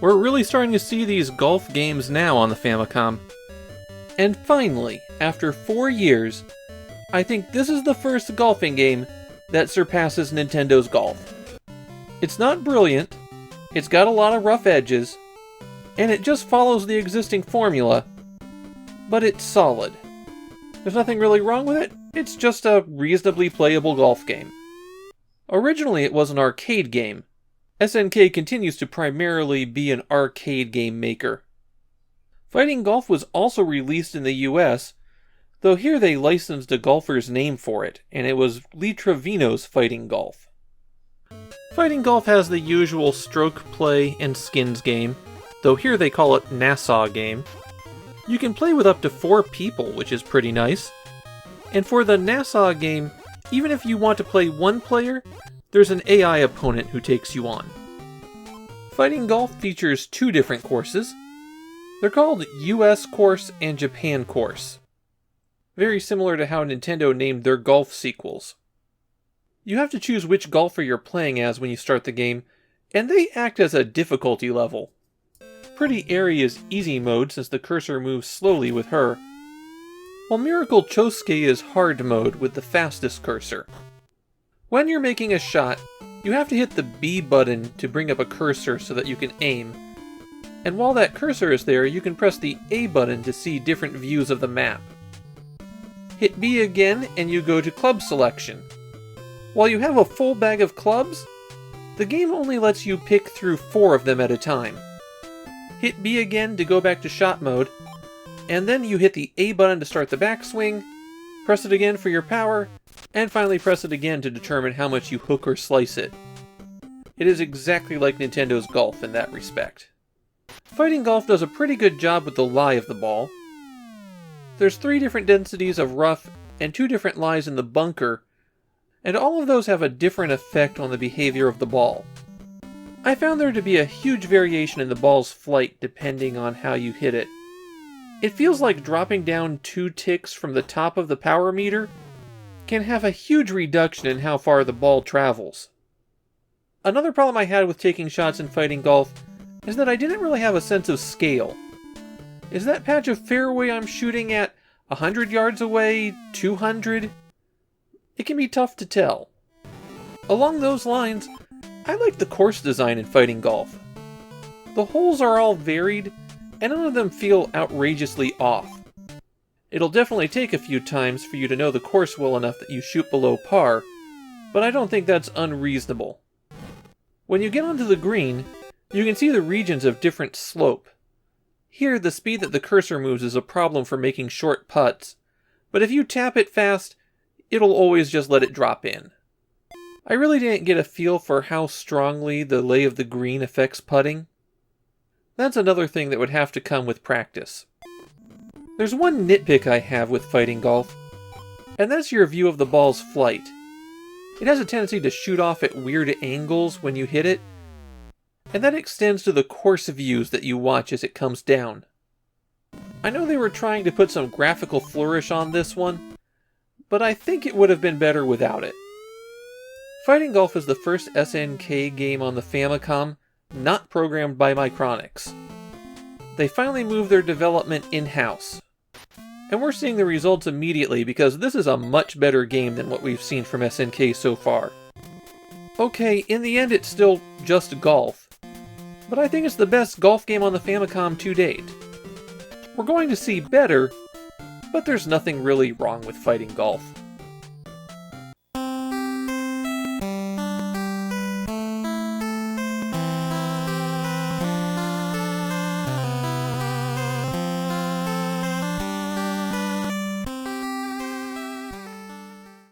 We're really starting to see these golf games now on the Famicom. And finally, after 4 years, I think this is the first golfing game that surpasses Nintendo's Golf. It's not brilliant, it's got a lot of rough edges, and it just follows the existing formula, but it's solid. There's nothing really wrong with it, it's just a reasonably playable golf game. Originally it was an arcade game. SNK continues to primarily be an arcade game maker. Fighting Golf was also released in the US, though here they licensed a golfer's name for it, and it was Lee Trevino's Fighting Golf. Fighting Golf has the usual stroke play and skins game, though here they call it Nassau game. You can play with up to 4 people, which is pretty nice. And for the Nassau game, even if you want to play one player, there's an AI opponent who takes you on. Fighting Golf features 2 different courses. They're called US Course and Japan Course. Very similar to how Nintendo named their golf sequels. You have to choose which golfer you're playing as when you start the game, and they act as a difficulty level. Pretty Airy is easy mode since the cursor moves slowly with her, while Miracle Chosuke is hard mode with the fastest cursor. When you're making a shot, you have to hit the B button to bring up a cursor so that you can aim, and while that cursor is there, you can press the A button to see different views of the map. Hit B again and you go to club selection. While you have a full bag of clubs, the game only lets you pick through 4 of them at a time. Hit B again to go back to shot mode, and then you hit the A button to start the backswing, press it again for your power, and finally press it again to determine how much you hook or slice it. It is exactly like Nintendo's Golf in that respect. Fighting Golf does a pretty good job with the lie of the ball. There's 3 different densities of rough and 2 different lies in the bunker, and all of those have a different effect on the behavior of the ball. I found there to be a huge variation in the ball's flight depending on how you hit it. It feels like dropping down 2 ticks from the top of the power meter can have a huge reduction in how far the ball travels. Another problem I had with taking shots in Fighting Golf is that I didn't really have a sense of scale. Is that patch of fairway I'm shooting at 100 yards away, 200? It can be tough to tell. Along those lines, I like the course design in Fighting Golf. The holes are all varied, and none of them feel outrageously off. It'll definitely take a few times for you to know the course well enough that you shoot below par, but I don't think that's unreasonable. When you get onto the green, you can see the regions of different slope. Here, the speed that the cursor moves is a problem for making short putts, but if you tap it fast, it'll always just let it drop in. I really didn't get a feel for how strongly the lay of the green affects putting. That's another thing that would have to come with practice. There's one nitpick I have with Fighting Golf, and that's your view of the ball's flight. It has a tendency to shoot off at weird angles when you hit it, and that extends to the course views that you watch as it comes down. I know they were trying to put some graphical flourish on this one, but I think it would have been better without it. Fighting Golf is the first SNK game on the Famicom not programmed by Micronix. They finally moved their development in-house. And we're seeing the results immediately because this is a much better game than what we've seen from SNK so far. Okay, in the end it's still just golf, but I think it's the best golf game on the Famicom to date. We're going to see better, but there's nothing really wrong with Fighting Golf.